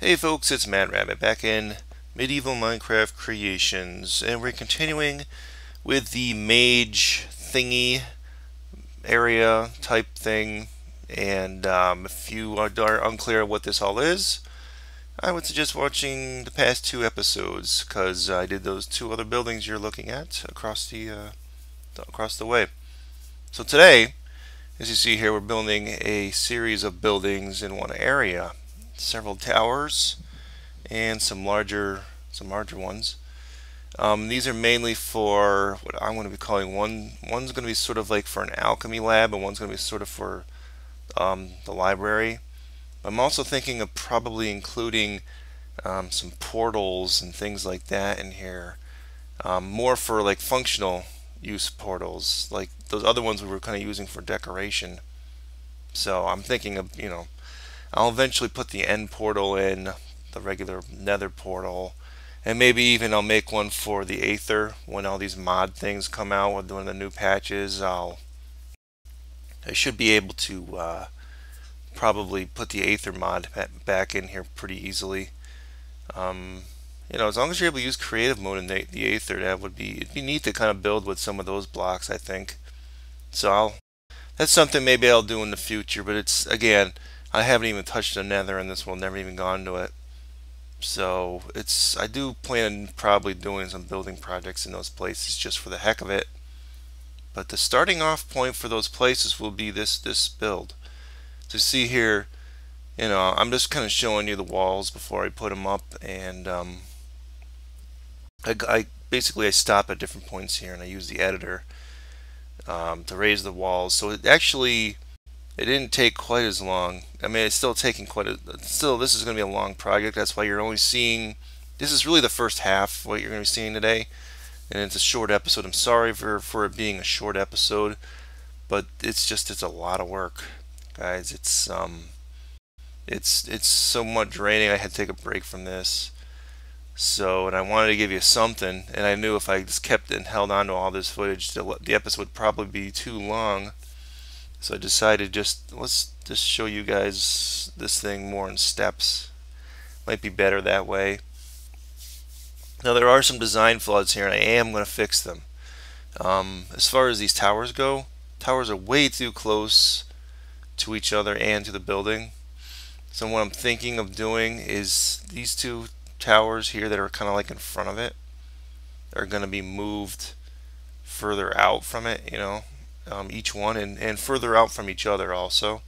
Hey folks, it's Mad Rabbit back in Medieval Minecraft Creations, and we're continuing with the mage thingy area type thing. And if you are unclear what this all is, I would suggest watching the past two episodes because I did those two other buildings you're looking at across the way. So today, as you see here, we're building a series of buildings in one area, several towers and some larger ones. These are mainly for what I'm going to be calling one's going to be sort of like for an alchemy lab, and one's going to be sort of for the library. I'm also thinking of probably including some portals and things like that in here, more for like functional use portals, like those other ones we were kind of using for decoration. So I'm thinking of, I'll eventually put the end portal in, the regular nether portal, and maybe even I'll make one for the Aether when all these mod things come out with one of the new patches. I should be able to probably put the Aether mod back in here pretty easily. As long as you're able to use creative mode in the Aether, it'd be neat to kind of build with some of those blocks, I think. So that's something maybe I'll do in the future, but it's, again, I haven't even touched the nether in this one, never even gone to it. So I do plan probably doing some building projects in those places just for the heck of it. But the starting off point for those places will be this build. So see here, I'm just kind of showing you the walls before I put them up, and I basically I stop at different points here and I use the editor to raise the walls. So it didn't take quite as long. I mean, it's still taking still this is going to be a long project. That's why you're only seeing, this is really the first half what you're going to be seeing today, and it's a short episode. I'm sorry for it being a short episode, but it's a lot of work, guys. It's somewhat draining. I had to take a break from this. So, and I wanted to give you something, and I knew if I just kept and held on to all this footage, the episode would probably be too long. So I decided let's just show you guys this thing more in steps. Might be better that way. Now there are some design flaws here, and I am going to fix them. As far as these towers go, towers are way too close to each other and to the building. So what I'm thinking of doing is these two towers here that are kind of like in front of it are going to be moved further out from it, each one, and further out from each other also.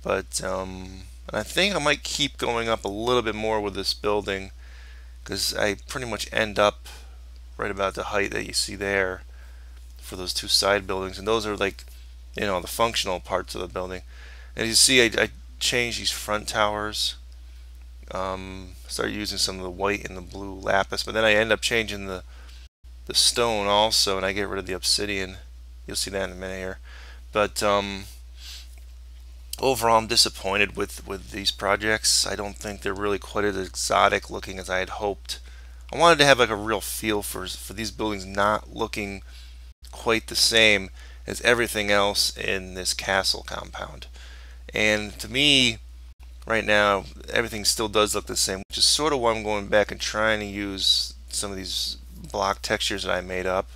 But I think I might keep going up a little bit more with this building, because I pretty much end up right about the height that you see there for those two side buildings, and those are like, the functional parts of the building. And you see I changed these front towers, started using some of the white and the blue lapis, but then I end up changing the stone also, and I get rid of the obsidian. You'll see that in a minute here. But overall, I'm disappointed with these projects. I don't think they're really quite as exotic looking as I had hoped. I wanted to have like a real feel for these buildings not looking quite the same as everything else in this castle compound. And to me, right now, everything still does look the same, which is sort of why I'm going back and trying to use some of these block textures that I made up,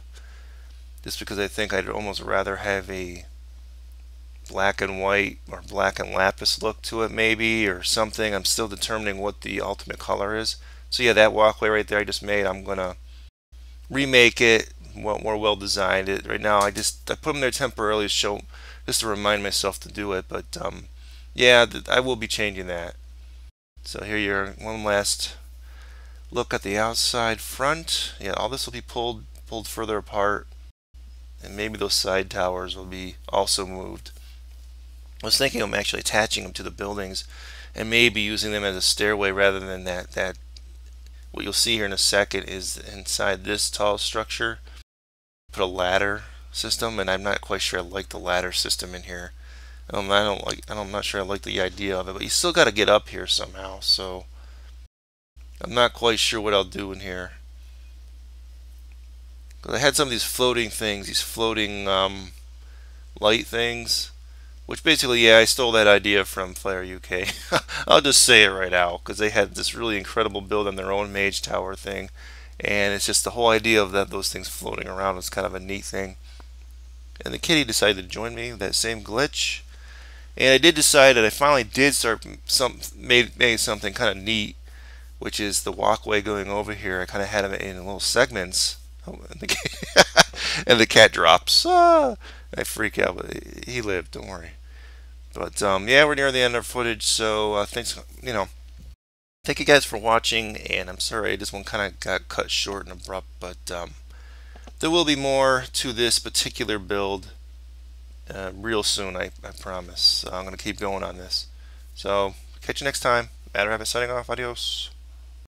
just because I think I'd almost rather have a black and white or black and lapis look to it, maybe, or something. I'm still determining what the ultimate color is. So yeah, that walkway right there I just made, I'm gonna remake it more well designed. Right now I put them there temporarily just to remind myself to do it, but yeah, I will be changing that. So here you're one last look at the outside front. Yeah, all this will be pulled further apart, and maybe those side towers will be also moved. I was thinking of actually attaching them to the buildings and maybe using them as a stairway rather than that. What you'll see here in a second is inside this tall structure, put a ladder system, and I'm not quite sure I like the ladder system in here. I'm not sure I like the idea of it, but you still got to get up here somehow. So I'm not quite sure what I'll do in here. Because I had some of these floating things, these floating light things Which basically, yeah, I stole that idea from Flare UK. I'll just say it right out because they had this really incredible build on their own mage tower thing, and it's just the whole idea of those things floating around was kind of a neat thing. And the kitty decided to join me with that same glitch, and I did decide that I finally did start made something kind of neat, which is the walkway going over here. I kind of had them in little segments. Oh, and the cat drops. Ah, I freak out, but he lived. Don't worry. But yeah, we're near the end of our footage, so thanks. Thank you guys for watching. And I'm sorry this one kind of got cut short and abrupt, but there will be more to this particular build real soon. I promise. I'm gonna keep going on this. So catch you next time. Matter Habit signing off. Adios.